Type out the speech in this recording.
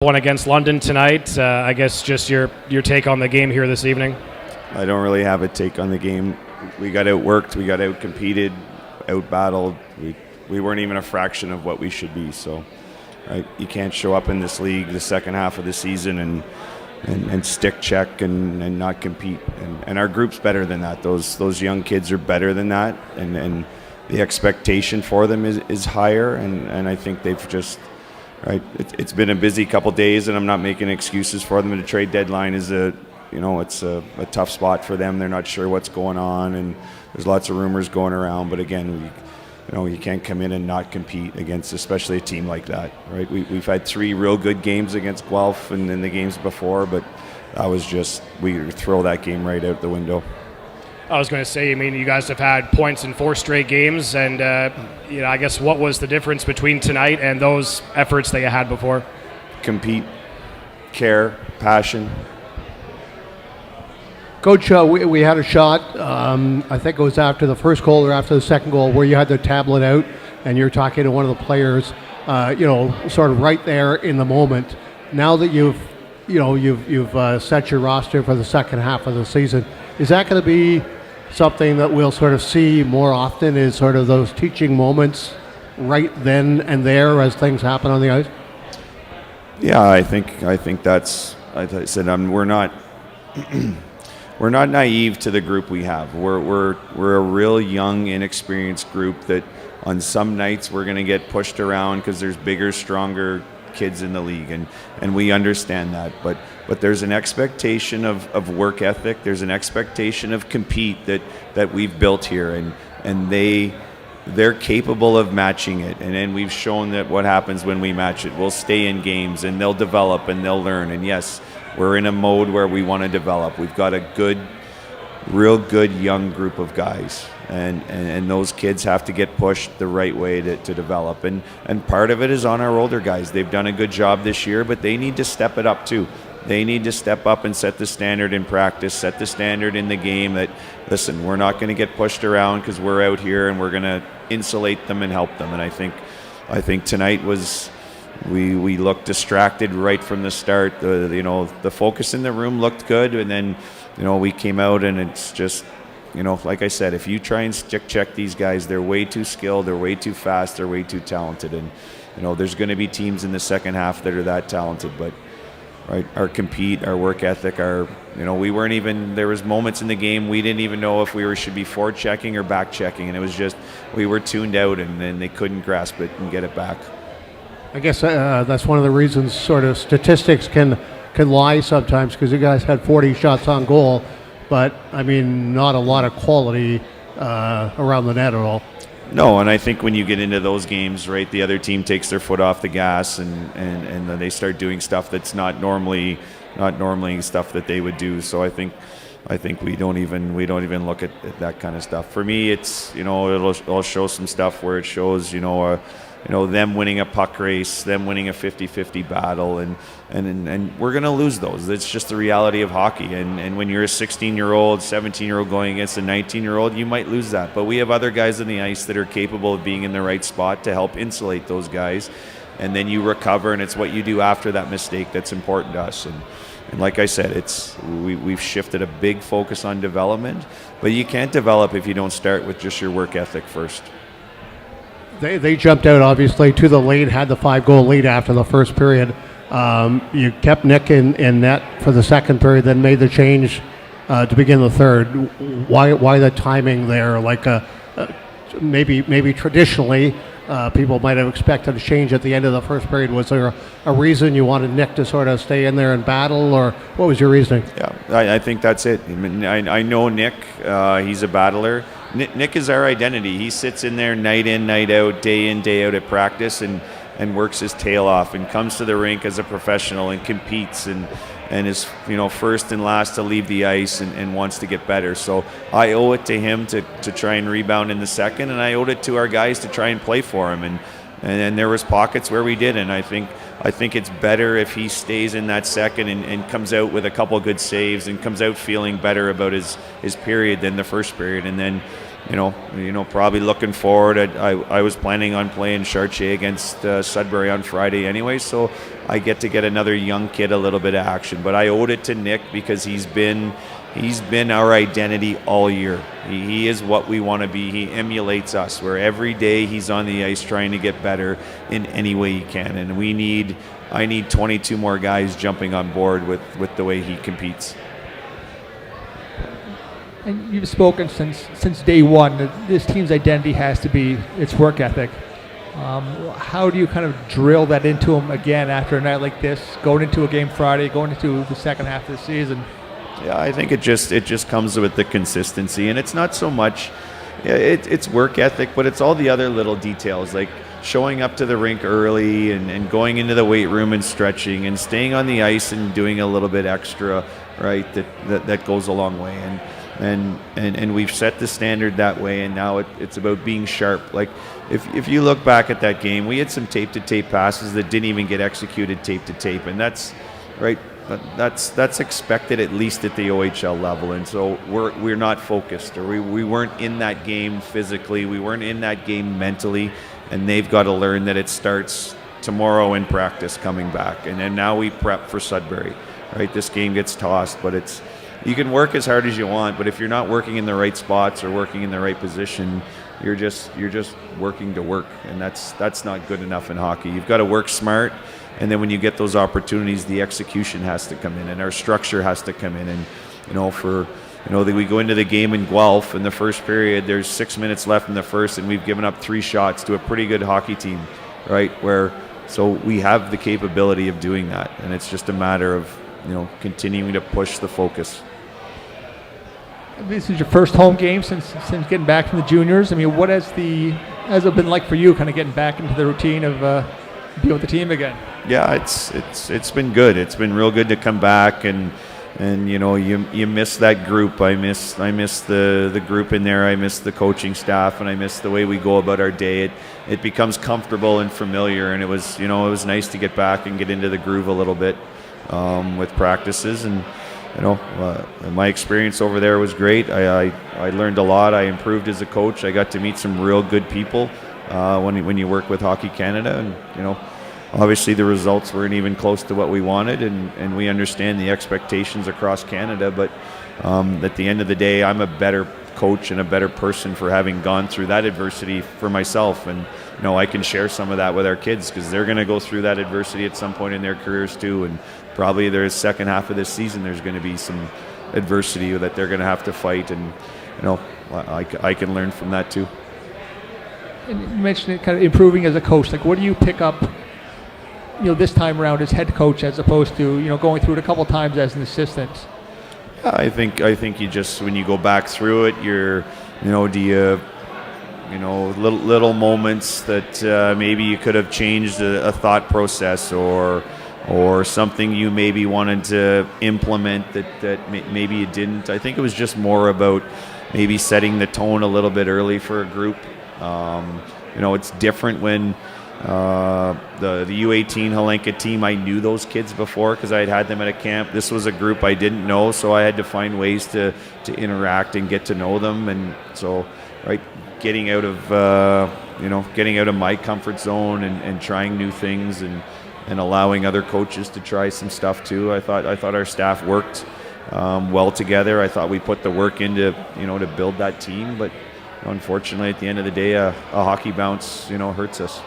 One against London tonight. I guess just your take on the game here this evening. I don't really have a take on the game. We got outworked, we got outcompeted, outbattled. We weren't even a fraction of what we should be. So, right, you can't show up in this league the second half of the season and stick check and not compete. And our group's better than that. Those young kids are better than that, and the expectation for them is higher. And I think they've just. Right, it's been a busy couple days, and I'm not making excuses for them. The trade deadline is it's a tough spot for them. They're not sure what's going on, and there's lots of rumors going around. But again, you can't come in and not compete against, especially a team like that. Right, we've had 3 real good games against Guelph, and then the games before, but that was just we throw that game right out the window. I was going to say, you guys have had points in 4 straight games, and I guess what was the difference between tonight and those efforts that you had before? Compete, care, passion. Coach, we had a shot, I think it was after the first goal or after the second goal, where you had the tablet out and you're talking to one of the players, sort of right there in the moment. Now that you've set your roster for the second half of the season, is that going to be something that we'll sort of see more often, is sort of those teaching moments right then and there as things happen on the ice? Yeah, I think that's. I said we're not we're not naive to the group we have. We're a real young, inexperienced group that on some nights we're going to get pushed around because there's bigger, stronger kids in the league, and we understand that. But there's an expectation of work ethic. There's an expectation of compete that we've built here, and they're capable of matching it. And then we've shown that what happens when we match it. We'll stay in games, and they'll develop, and they'll learn. And yes, we're in a mode where we want to develop. We've got a real good young group of guys, and those kids have to get pushed the right way to develop. And part of it is on our older guys. They've done a good job this year, but they need to step it up too. They need to step up and set the standard in practice, set the standard in the game that, listen, we're not going to get pushed around because we're out here, and we're going to insulate them and help them. And I think tonight was, we looked distracted right from the start. The focus in the room looked good, and then we came out, and it's just, like I said, if you try and stick check these guys, they're way too skilled, they're way too fast, they're way too talented. And there's going to be teams in the second half that are that talented, but right, our compete, our work ethic, we weren't even, there was moments in the game we didn't even know if we should be forward checking or back checking, and it was just, we were tuned out, and then they couldn't grasp it and get it back. I guess that's one of the reasons sort of statistics can lie sometimes, because you guys had 40 shots on goal, but not a lot of quality around the net at all. No, and I think when you get into those games, right, the other team takes their foot off the gas, and then they start doing stuff that's not normally stuff that they would do. So I think we don't even look at that kind of stuff. For me, it's it'll show some stuff where it shows them winning a puck race, them winning a 50-50 battle, and we're going to lose those. It's just the reality of hockey. And when you're a 16-year-old, 17-year-old going against a 19-year-old, you might lose that. But we have other guys on the ice that are capable of being in the right spot to help insulate those guys. And then you recover, and it's what you do after that mistake that's important to us. And like I said, we've shifted a big focus on development, but you can't develop if you don't start with just your work ethic first. They jumped out, obviously, to the lead, had the 5-goal lead after the first period. You kept Nick in net for the second period, then made the change to begin the third. Why the timing there? Maybe traditionally, people might have expected a change at the end of the first period. Was there a reason you wanted Nick to sort of stay in there and battle, or what was your reasoning? Yeah, I think that's it. I know Nick. He's a battler. Nick is our identity. He sits in there night in, night out, day in, day out at practice, and works his tail off, and comes to the rink as a professional and competes and is first and last to leave the ice and wants to get better. So I owe it to him to try and rebound in the second, and I owed it to our guys to try and play for him. And there was pockets where we didn't. I think it's better if he stays in that second and comes out with a couple good saves and comes out feeling better about his period than the first period. And then Probably looking forward. I was planning on playing Chartier against Sudbury on Friday anyway, so I get another young kid a little bit of action. But I owed it to Nick because he's been our identity all year. He is what we want to be. He emulates us, where every day he's on the ice trying to get better in any way he can. And I need 22 more guys jumping on board with the way he competes. And you've spoken since day one that this team's identity has to be its work ethic. How do you kind of drill that into them again after a night like this, going into a game Friday, going into the second half of the season? Yeah, I think it just comes with the consistency, and it's not so much it's work ethic, but it's all the other little details, like showing up to the rink early and going into the weight room and stretching and staying on the ice and doing a little bit extra, right? That goes a long way. And we've set the standard that way, and now it's about being sharp. Like if you look back at that game, we had some tape-to-tape passes that didn't even get executed tape-to-tape, and that's right. That's expected at least at the OHL level, and so we're not focused, or we weren't in that game physically, we weren't in that game mentally, and they've got to learn that it starts tomorrow in practice coming back, and then now we prep for Sudbury. Right, this game gets tossed, but you can work as hard as you want, but if you're not working in the right spots or working in the right position, you're just working to work, and that's not good enough in hockey. You've got to work smart, and then when you get those opportunities, the execution has to come in, and our structure has to come in. And we go into the game in Guelph in the first period. There's 6 minutes left in the first, and we've given up 3 shots to a pretty good hockey team, right? So we have the capability of doing that, and it's just a matter of continuing to push the focus. This is your first home game since getting back from the juniors. I mean, what has it been like for you, kind of getting back into the routine of being with the team again? Yeah, it's been good. It's been real good to come back, and you miss that group. I miss the group in there. I miss the coaching staff, and I miss the way we go about our day. It becomes comfortable and familiar, and it was nice to get back and get into the groove a little bit with practices. And my experience over there was great. I learned a lot. I improved as a coach. I got to meet some real good people when you work with Hockey Canada, and obviously the results weren't even close to what we wanted, and we understand the expectations across Canada, but at the end of the day, I'm a better coach and a better person for having gone through that adversity for myself, and I can share some of that with our kids, because they're going to go through that adversity at some point in their careers too, and probably their second half of this season there's going to be some adversity that they're going to have to fight, and I can learn from that too. And you mentioned it, kind of improving as a coach. Like, what do you pick up this time around as head coach, as opposed to going through it a couple times as an assistant? Yeah, I think you just, when you go back through it, you're do you little moments that maybe you could have changed a thought process, or something you maybe wanted to implement that maybe you didn't. I think it was just more about maybe setting the tone a little bit early for a group. It's different when the U18 Helenka team, I knew those kids before because I had them at a camp. This was a group I didn't know, so I had to find ways to interact and get to know them. And so, right, getting out of my comfort zone and trying new things and allowing other coaches to try some stuff too. I thought our staff worked well together. I thought we put the work into to build that team, but unfortunately, at the end of the day, a hockey bounce hurts us.